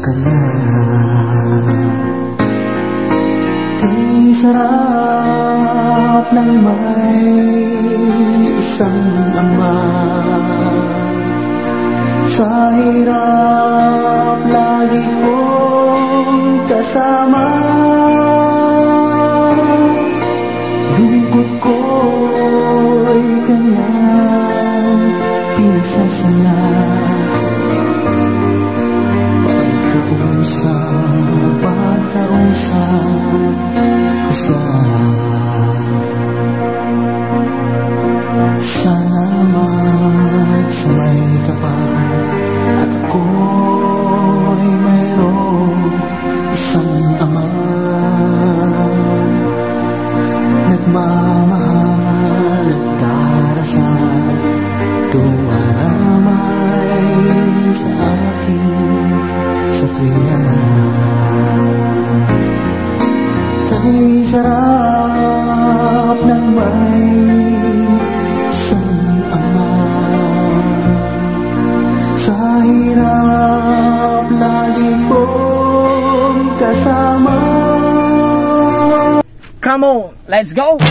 ka na. Kay sarap ng may isang ama. Sa hirap lagi kong kasama. Lungkot ko'y kanyang pinasasala. Pagkausap ko siya. Salamat sa may kapal at ako'y mayroong isang ama. Nagmamahal at darasal dumaramay sa akin sa tuya. Kay sarap ng may isang ama. Sa hirap lagi kong kasama. Come on, let's go!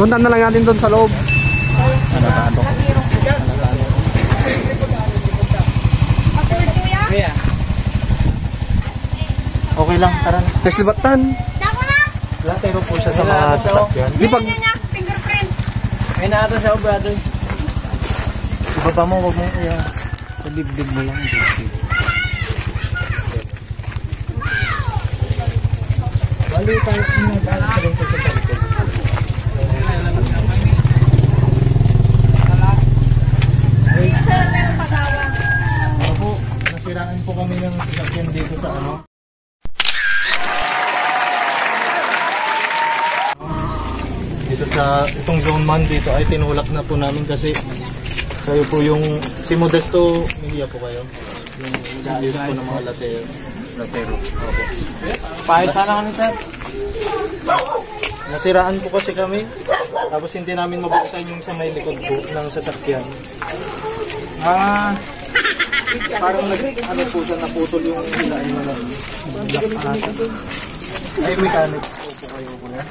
Punta na lang natin doon sa loob. Okay lang, tara na. Nagsibatan. Latero po siya sa mga sasakyan. Di pag... fingerprint. May naato siya, brother. Ibaba mo, wag mo iya. Sa dibdib mo lang. Bali tayo na dahil sa rin ko sa talikod. Sir, meron pagawa. Ako, nasiraan po kami ng sasakyan dito sa ano. Dito sa itong zone man dito ay tinulak na po namin kasi kayo po yung si Modesto, Milia po kayo. Yung nag-ayos po ng mga latero. Opo. Pahay sana kami, sir. Nasiraan po kasi kami. Tapos hindi namin mabuksan yung sa may likod po ng sasakyan. Parang ano po siya, naputol yung hilain mo na. Ay, mechanic po kayo po yan.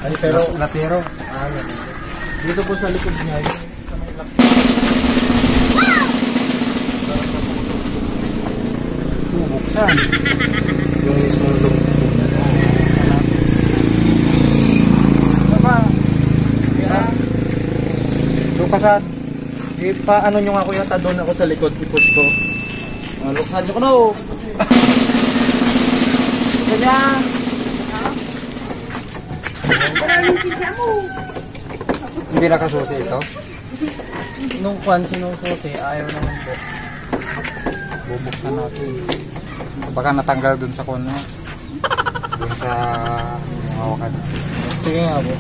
Ay, pero latero. Dito po sa likod niya yun. Bubuksan. Yung mismong loob po niya. Diba? Lukasan. Paano nyo nga kuya, doon ako sa likod, ipos ko. Luksan nyo ko na, oh. Kanya. Hindi nakasusi ito? Nung kwan sinususi, ayaw naman po. Bubuksan natin. Baka natanggal dun sa kono. Dun sa hawakan. Sige nga po.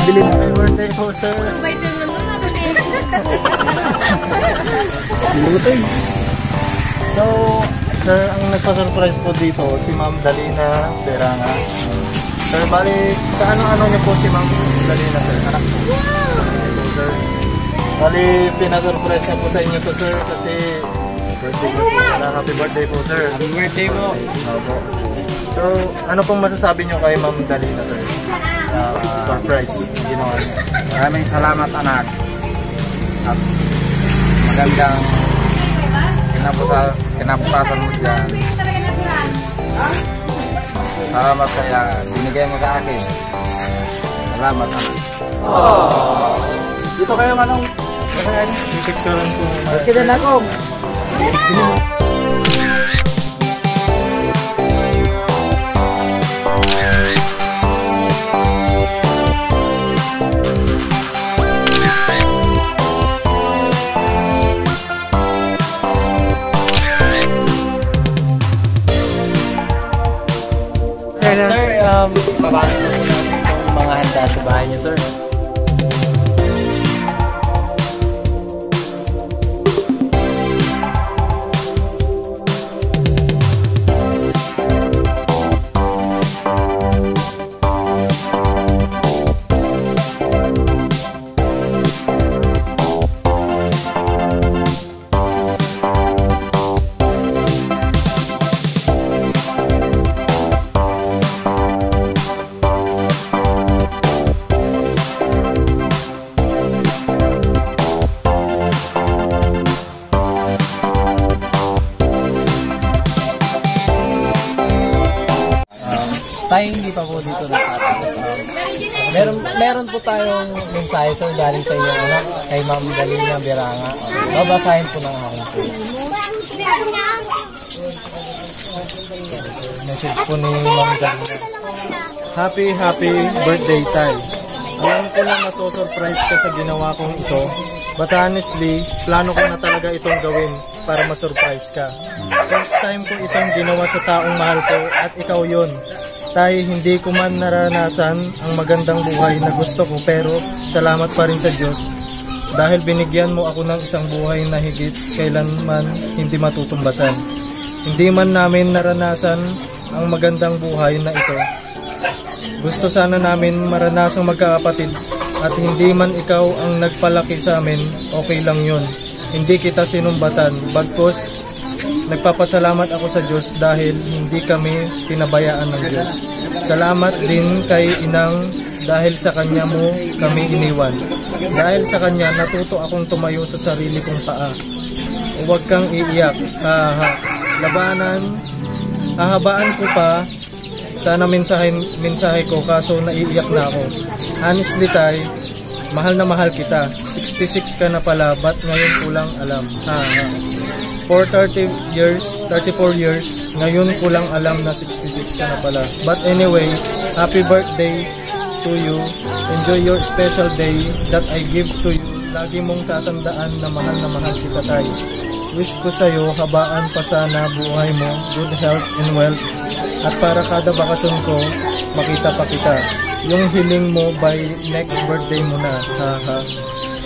Dilim. Happy birthday po, sir. Lutoy. So, sir, ang nagpa-surprise po dito, si Ma'am Dalina Beranga. Sir, bali, kaano-ano niyo po si Ma'am Dalina, sir? Anak po. Wow! Sir. Bali, pinasurprise niya po sa inyo to, sir, kasi birthday po. Happy birthday po, sir. Happy birthday po. Opo. So, ano pong masasabi niyo kay Ma'am Dalina, sir? Surprise na ginawa niya. Maraming salamat, anak. At magandang kinabukasan mo dyan. Salamat kaya binigay mo sa akin. Salamat, anak. Dito kayo manong picturean po. Kita na ako. Sir, babasa na po natin itong mga handa sa bahay niyo, sir. Tayo hindi pa po dito nagtatagas. Meron po tayong mensahe sir galing sa inyo anak kay Ma'am Dalina Beranga. Babasahin po ng akin po. Message po ni Ma'am Dalina. Happy birthday Tay. Alam ko na masosurprise ka sa ginawa kong ito. But honestly, plano ko na talaga itong gawin para masurprise ka. First time ko itong ginawa sa taong mahal ko at ikaw yun. Tay, hindi ko man naranasan ang magandang buhay na gusto ko pero salamat pa rin sa Diyos. Dahil binigyan mo ako ng isang buhay na higit kailanman hindi matutumbasan. Hindi man namin naranasan ang magandang buhay na ito. Gusto sana namin maranasang magkakapatid at hindi man ikaw ang nagpalaki sa amin, okay lang yun. Hindi kita sinumbatan, bagkus nagpapasalamat ako sa Diyos dahil hindi kami pinabayaan ng Diyos. Salamat din kay Inang dahil sa Kanya mo kami iniwan. Dahil sa Kanya natuto akong tumayo sa sarili kong paa. Huwag kang iiyak, labanan, hahabaan ko pa. Sana mensahe ko kaso naiiyak na ako. Honestly Tay, mahal na mahal kita. 66 ka na pala, ba't ngayon ko lang alam? For 34 years, ngayon ko lang alam na 66 ka na pala. But anyway, happy birthday to you. Enjoy your special day that I give to you. Lagi mong tatandaan na mahal kita Tay. Wish ko sa'yo, habaan pa sana buhay mo, good health and wealth. At para kada bakasyon ko, makita pa kita. Yung hiling mo by next birthday mo na.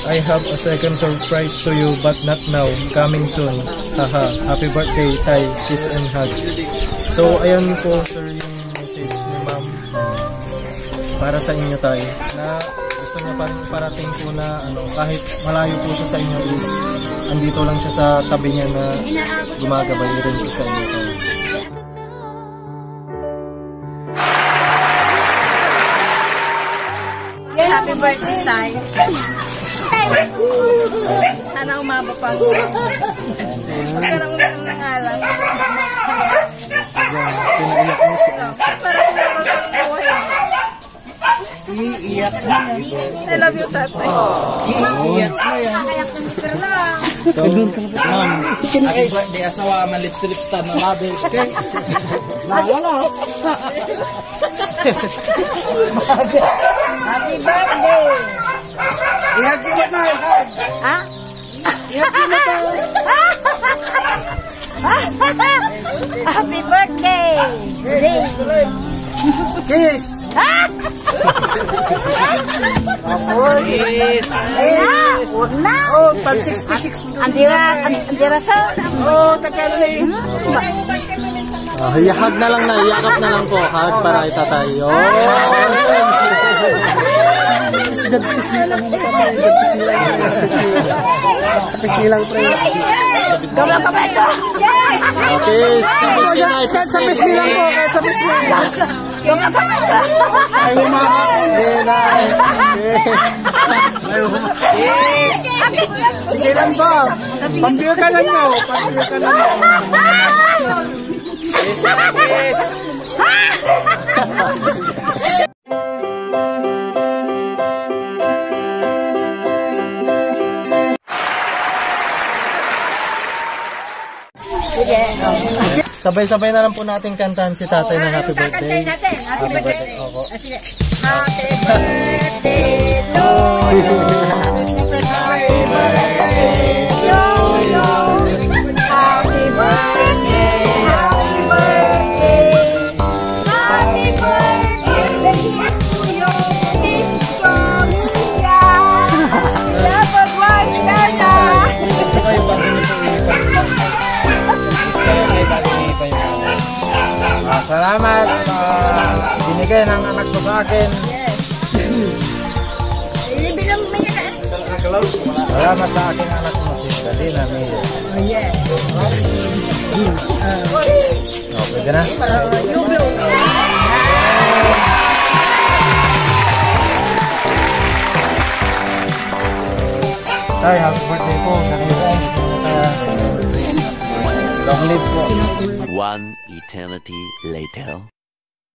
I have a second surprise to you but not now. Coming soon. Happy birthday, Tay. Kiss and hug. So, ayan po sir yung message ni Ma'am para sa inyo Tay. Na gusto niya parating po na kahit malayo po siya sa inyo is andito lang siya sa tabi niya na gumagabay rin po sa inyo Tay. Happy birthday, Tay. Sana umabot pa ako. Magkaroon mo ng alam. Pinaiyak mo si Ate. Para kumabot ang buhay. Iiyak na yan. I love you, Tatay. Iiyak na yan. Kakayak ng picture lang. So, Ma'am, Happy birthday asawa, malips-lips ta na labi. Happy birthday! ihag mo na, Ha? ihag mo na. Happy birthday! Kiss! Tapos, Huwag na! oh, pag 66 Andira sa... oh, takali. Hiyahag na lang na, iyakap na lang po. Hag para itatay. Oh! Pisnilang pre. Gawin ka ba ito? Okay, sa pisnilang po. Kahit sa pisnilang. Gawin ka ba ito? Ay, humakas. Sige lang ba? Pambiyo ka lang nyo. Pambiyo ka lang nyo. Sabay-sabay na lang po natin kantahan si tatay ng happy birthday. Happy birthday. Opo. Happy birthday to you. Happy birthday to you. Happy birthday. Happy birthday. Happy birthday to you. This from Sia. Dapat white ka na. Ito kayo bago nito Salamat sa binigay ng anak ko sa akin. Salamat sa aking anak mo si Dalina Mio. Oh, yes. Okay na? You blow. Tay, happy birthday po. Long live po. One eternity later.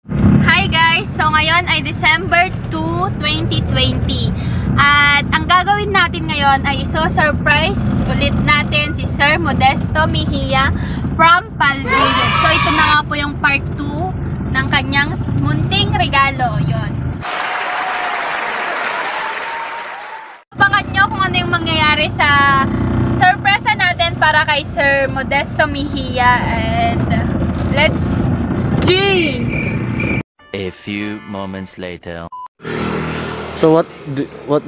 Hi guys! So ngayon ay December 2, 2020. At ang gagawin natin ngayon ay iso-surprise ulit natin si Sir Modesto Mejia from Palduyan. So ito na nga po yung part 2 ng kanyang munting regalo. Yun. Abangan nyo kung ano yung mangyayari sa surpresa natin para kay Sir Modesto Mejia. And let's dream! A few moments later. So what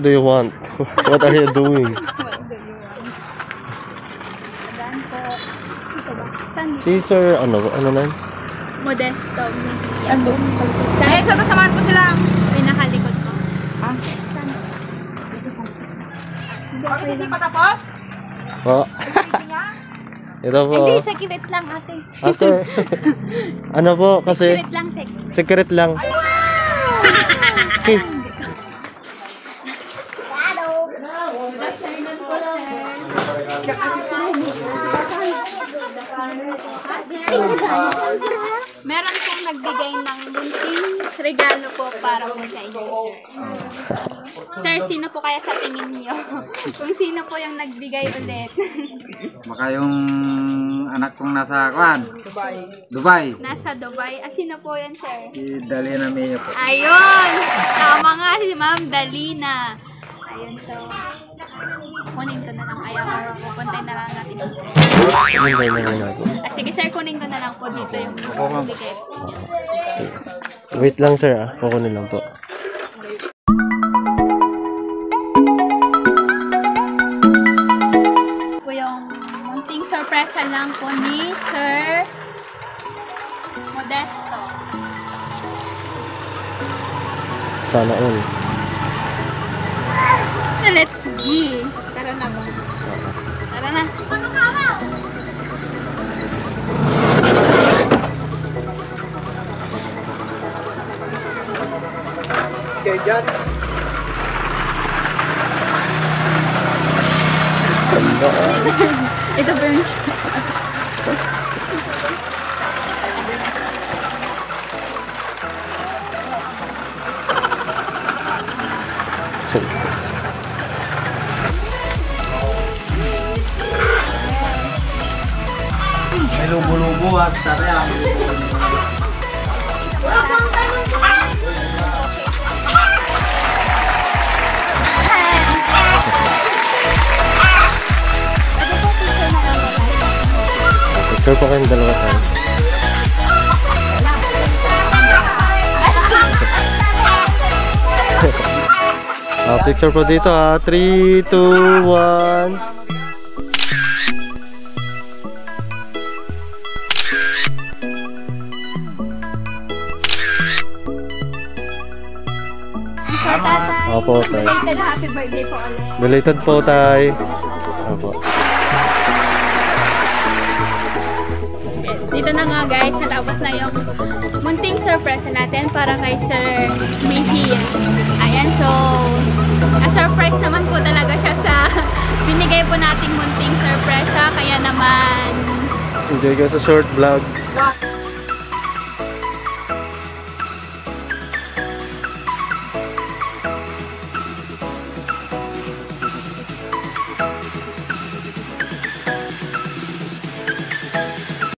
do you want? What are you doing? Si Sir ano na? Modesto Mejia. Ando. Ay, samahan ko sila. Pinakalikod ko. Ha? Bakit hindi pa tapos? Oh. Ito po. Hindi, secret lang ate. Ate. Ano po kasi? Secret lang, Secret lang. Okay. Meron pong nagbigay ng munting regalo po para po sa inyo, sir. Sir, sino po kaya sa tingin niyo? Kung sino po yung nagbigay ulit? Baka yung anak kong nasa Dubai. Nasa Dubai. Ah, sino po yan, sir? Si Dalina Mejia po. Ayun! Tama nga si Ma'am Dalina. Ayun, so kunin ko na lang kaya or pupuntay na lang natin yung sir. Sige sir, kunin ko na lang po dito yung bigay po niya. Wait lang sir kukunin lang po. Po yung munting sorpresa lang po ni Sir Modesto. Sana all. Let's go! Tara na ba? Tara na! Sige dyan. Ito ba yung May lubo-lubo at tatay. Picture po kayong dalawa tayo. Picture po dito 3, 2, 1. Opo, tay. belated happy birthday po ulit. Belated po, tay. Opo. Dito na nga guys, natapos na yung munting surprise natin para kay Sir Mejia. Ayan, so a-surprise naman po talaga siya sa binigay po nating munting surpresa. Kaya naman Enjoy ka sa short vlog.